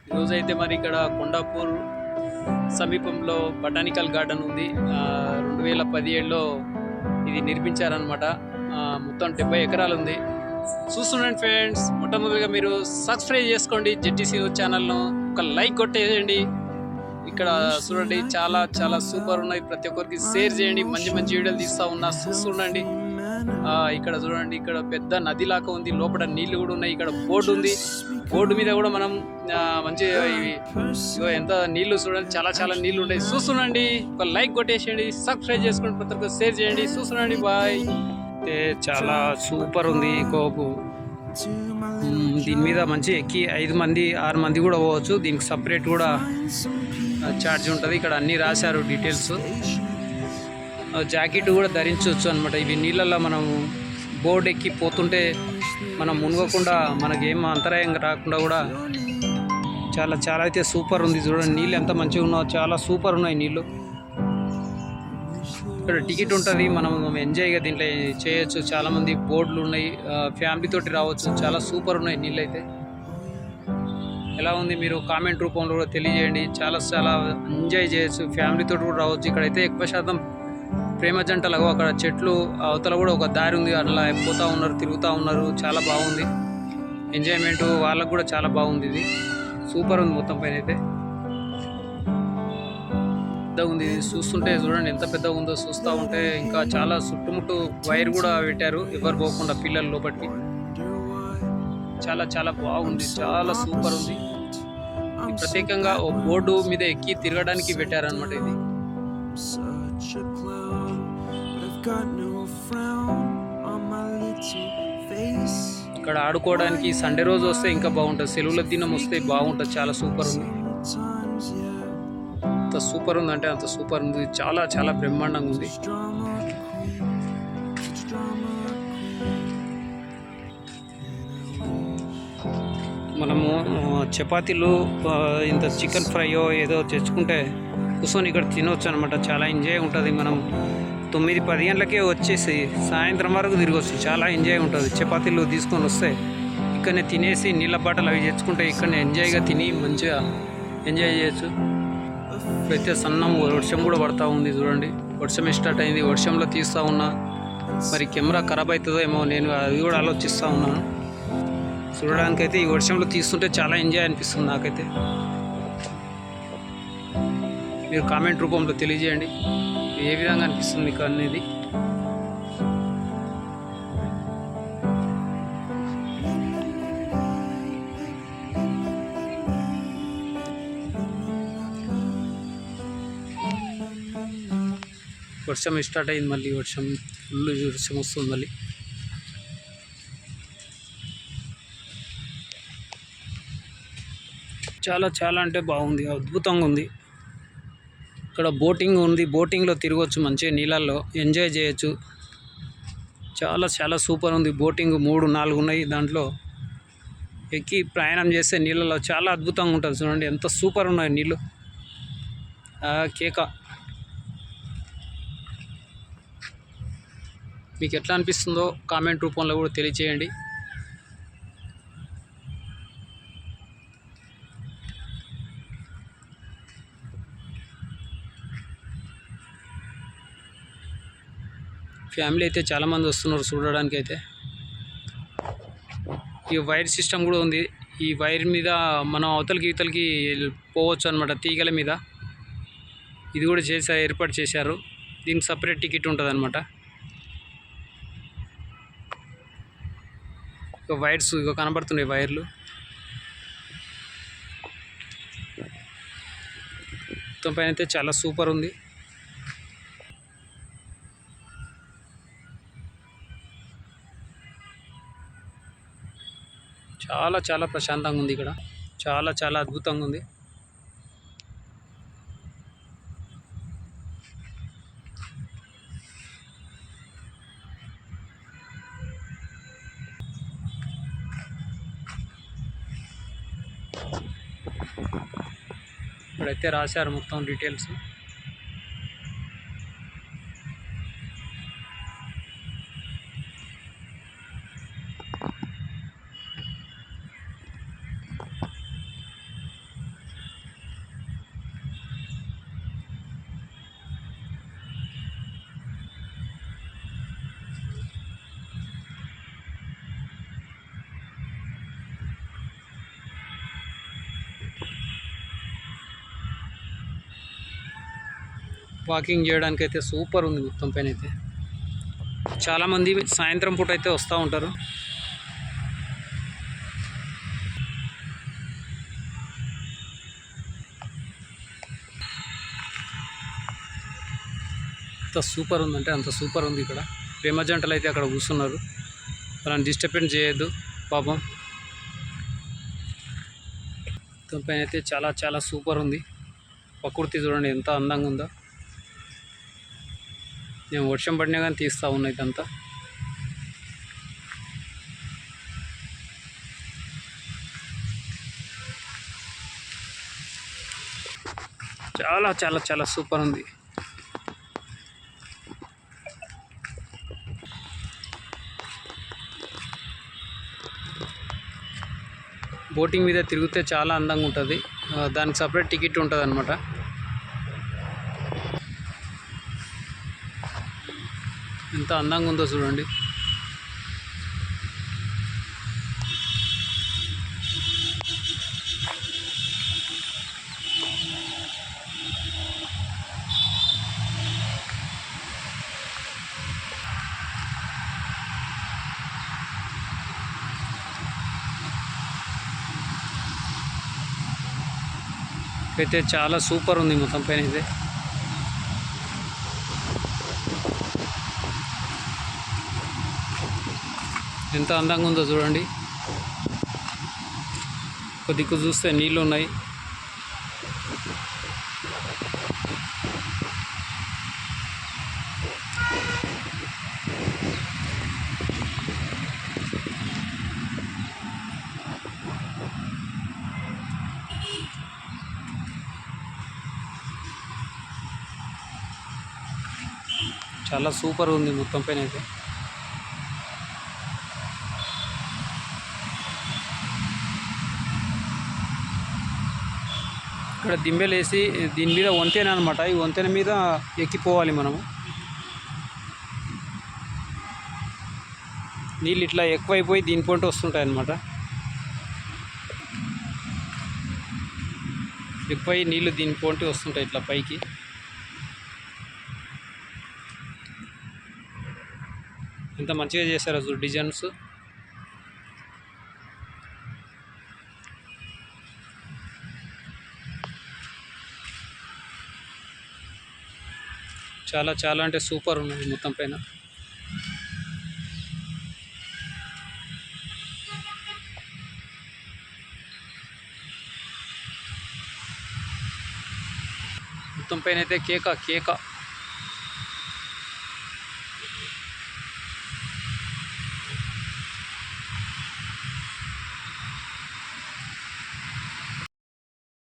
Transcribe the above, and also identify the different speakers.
Speaker 1: ఈరోజైతే మరి ఇక్కడ కొండాపూర్ సమీపంలో బొటానికల్ గార్డెన్ ఉంది. 2017లో ఇది నిర్మించారనమాట. మొత్తం 70 ఎకరాలు ఉంది. చూస్తుండండి ఫ్రెండ్స్, మొట్టమొదటిగా మీరు సబ్స్క్రైబ్ చేసుకోండి జెడ్టీసీ ఛానల్ను, ఒక లైక్ కొట్టేయండి. ఇక్కడ చూడండి, చాలా చాలా సూపర్ ఉన్నాయి. ప్రతి ఒక్కరికి షేర్ చేయండి. మంచి మంచి వీడియోలు తీస్తా ఉన్నా, చూస్తుండండి. ఇక్కడ చూడండి, ఇక్కడ పెద్ద నది లాగా ఉంది, లోపల నీళ్లు కూడా ఉన్నాయి. ఇక్కడ బోర్డు ఉంది, బోర్డు మీద కూడా మనం మంచి ఎంత నీళ్లు చూడండి, చాలా చాలా నీళ్లు ఉన్నాయి. చూస్తుండండి, ఒక లైక్ కొట్టేసేయండి, సబ్స్క్రైబ్ చేసుకోండి, ప్రతి ఒక్కరు షేర్ చేయండి. చూస్తుండండి, బాయ్. చాలా సూపర్ ఉంది కోపు. దీని మీద మంచి ఎక్కి 5 మంది 6 మంది కూడా పోవచ్చు. దీనికి సపరేట్ కూడా ఛార్జ్ ఉంటుంది. ఇక్కడ అన్నీ రాశారు డీటెయిల్స్. జాకెట్ కూడా ధరించవచ్చు అనమాట. ఇవి నీళ్ళల్లో మనం బోర్డు ఎక్కి పోతుంటే మనం మునగకుండా, మనకేం అంతరాయం రాకుండా కూడా చాలా చాలా అయితే సూపర్ ఉంది. చూడండి నీళ్ళు ఎంత మంచిగా ఉన్నాయో, చాలా సూపర్ ఉన్నాయి నీళ్ళు. ఇక్కడ టికెట్ ఉంటుంది, మనం ఎంజాయ్గా దీంట్లో చేయొచ్చు. చాలామంది బోర్డులు ఉన్నాయి, ఫ్యామిలీ తోటి రావచ్చు. చాలా సూపర్ ఉన్నాయి నీళ్ళు అయితే. ఎలా ఉంది మీరు కామెంట్ రూపంలో కూడా తెలియజేయండి. చాలా చాలా ఎంజాయ్ చేయొచ్చు, ఫ్యామిలీతో కూడా రావచ్చు. ఇక్కడైతే ఎక్కువ శాతం ప్రేమ జంటలకు, అక్కడ చెట్లు అవతల కూడా ఒక దారి ఉంది, అట్లా పోతూ ఉన్నారు, తిరుగుతూ ఉన్నారు. చాలా బాగుంది ఎంజాయ్మెంట్, వాళ్ళకు కూడా చాలా బాగుంది. ఇది సూపర్ ఉంది మొత్తం పైన అయితే. పెద్దగా ఉంది, చూస్తుంటే చూడండి ఎంత పెద్దగా ఉందో. చూస్తూ ఉంటే ఇంకా చాలా చుట్టుముట్టు వైర్ కూడా పెట్టారు, ఎవరు పోకుండా పిల్లలు లోపలికి. చాలా చాలా బాగుంది, చాలా సూపర్ ఉంది. ప్రత్యేకంగా ఓ బోర్డు మీద ఎక్కి తిరగడానికి పెట్టారనమాట ఇది. ఇక్కడ ఆడుకోవడానికి సండే రోజు వస్తే ఇంకా బాగుంటుంది, సెలవుల దినం వస్తే బాగుంటుంది. చాలా సూపర్ ఉంది, అంత సూపర్ ఉంది అంటే అంత సూపర్ ఉంది. చాలా చాలా బ్రహ్మాండంగా ఉంది. మనము చపాతీలు, ఇంత చికెన్ ఫ్రైయో ఏదో తెచ్చుకుంటే కూర్చొని ఇక్కడ తినవచ్చు అనమాట. చాలా ఎంజాయ్ ఉంటుంది. మనం 9-10 గంటలకే వచ్చేసి సాయంత్రం వరకు తిరగవచ్చు. చాలా ఎంజాయ్ ఉంటుంది. చపాతీలు తీసుకొని వస్తే ఇక్కడనే తినేసి నీళ్ళ బాటలు అవి తెచ్చుకుంటే ఇక్కడనే ఎంజాయ్గా తిని మంచిగా ఎంజాయ్ చేయొచ్చు. ఇప్పుడైతే సన్నం వర్షం కూడా పడుతూ ఉంది. చూడండి, వర్షం స్టార్ట్ అయింది. వర్షంలో తీస్తూ ఉన్నా, మరి కెమెరా ఖరాబ్ అవుతుందో ఏమో, నేను అది కూడా ఆలోచిస్తూ ఉన్నాను. చూడడానికైతే ఈ వర్షంలో తీస్తుంటే చాలా ఎంజాయ్ అనిపిస్తుంది నాకైతే. మీరు కామెంట్ రూపంలో తెలియజేయండి ఏ విధంగా అనిపిస్తుంది మీకు అనేది. వర్షం స్టార్ట్ అయింది, మళ్ళీ వర్షం ఫుల్ వర్షం వస్తుంది మళ్ళీ. చాలా చాలా అంటే బాగుంది, అద్భుతంగా ఉంది. ఇక్కడ బోటింగ్ ఉంది, బోటింగ్లో తిరగవచ్చు, మంచిగా నీళ్ళల్లో ఎంజాయ్ చేయొచ్చు. చాలా చాలా సూపర్ ఉంది. బోటింగ్ 3-4 ఉన్నాయి, దాంట్లో ఎక్కి ప్రయాణం చేస్తే నీళ్ళలో చాలా అద్భుతంగా ఉంటుంది. చూడండి ఎంత సూపర్ ఉన్నాయి నీళ్ళు. కేక మీకు ఎట్లా అనిపిస్తుందో కామెంట్ రూపంలో కూడా తెలియచేయండి. ఫ్యామిలీ అయితే చాలామంది వస్తున్నారు చూడడానికి అయితే. ఈ వైర్ సిస్టమ్ కూడా ఉంది. ఈ వైర్ మీద మనం అవతలకి ఇవతలకి పోవచ్చు అనమాట, తీగల మీద. ఇది కూడా ఏర్పాటు చేశారు. దీనికి సపరేట్ టికెట్ ఉంటుంది అనమాట. ఇక వైర్స్ ఇక కనబడుతున్నాయి, వైర్లు. మొత్తం పైన అయితే చాలా సూపర్ ఉంది. చాలా చాలా ప్రశాంతంగా ఉంది ఇక్కడ. చాలా చాలా అద్భుతంగా ఉంది. ఇక్కడైతే రాశారు మొత్తం డీటెయిల్స్. వాకింగ్ చేయడానికి అయితే సూపర్ ఉంది మొత్తం పైన అయితే. చాలామంది సాయంత్రం పూట అయితే వస్తూ ఉంటారు. అంత సూపర్ ఉందంటే అంత సూపర్ ఉంది. ఇక్కడ ప్రేమ జంటలు అయితే అక్కడ కూర్చున్నారు. వాళ్ళని డిస్టర్బెన్స్ చేయొద్దు పాపం. మొత్తం పైన అయితే చాలా చాలా సూపర్ ఉంది. ప్రకృతి చూడండి ఎంత అందంగా ఉందో. నేను వర్షం పడినా కానీ తీస్తూ ఉన్నా ఇదంతా. చాలా చాలా చాలా సూపర్ ఉంది. బోటింగ్ మీద తిరిగితే చాలా అందంగా ఉంటుంది. దానికి సపరేట్ టికెట్ ఉంటుంది అన్నమాట. ఎంత అందంగా ఉందో చూడండి. అయితే చాలా సూపర్ ఉంది మొత్తం పైన అయితే. ఎంత అందంగా ఉందో చూడండి. కొద్దిగా చూస్తే నీళ్ళు ఉన్నాయి. చాలా సూపర్ ఉంది మొత్తం పైన అయితే. ఇక్కడ దింబెలేసి దీని మీద వంతెన అనమాట. ఈ వంతెన మీద ఎక్కిపోవాలి మనము. నీళ్ళు ఇట్లా ఎక్కువైపోయి దీని పొంటి వస్తుంటాయి అన్నమాట. ఎక్కువై నీళ్ళు దీని పొంటి వస్తుంటాయి ఇట్లా పైకి. ఎంత మంచిగా చేశారు అసలు డిజైన్స్. చాలా చాలా అంటే సూపర్ ఉన్నది మొత్తం పైన. మొత్తం పైన అయితే కేక కేక.